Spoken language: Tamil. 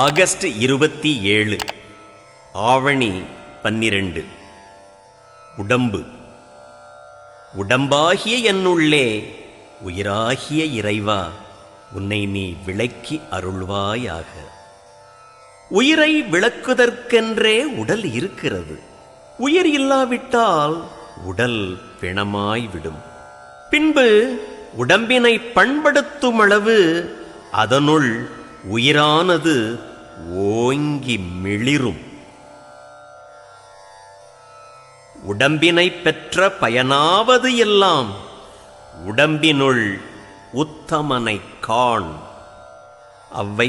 ஆகஸ்ட் 27 ஆவணி 12. உடம்பு. உடம்பாகிய என்னுள்ளே உயிராகிய இறைவா, உன்னை நீ விளக்கி அருள்வாயாக. உயிரை விளக்குதற்கென்றே உடல் இருக்கிறது. உயிர் இல்லாவிட்டால் உடல் பிணமாய்விடும். பின்பு உடம்பினை பண்படுத்தும் அளவு அதனுள் உயிரானது ஓங்கி மிளிரும். உடம்பினை பெற்ற பயனாவது எல்லாம் உடம்பினுள் உத்தமனை காண். அவ்வை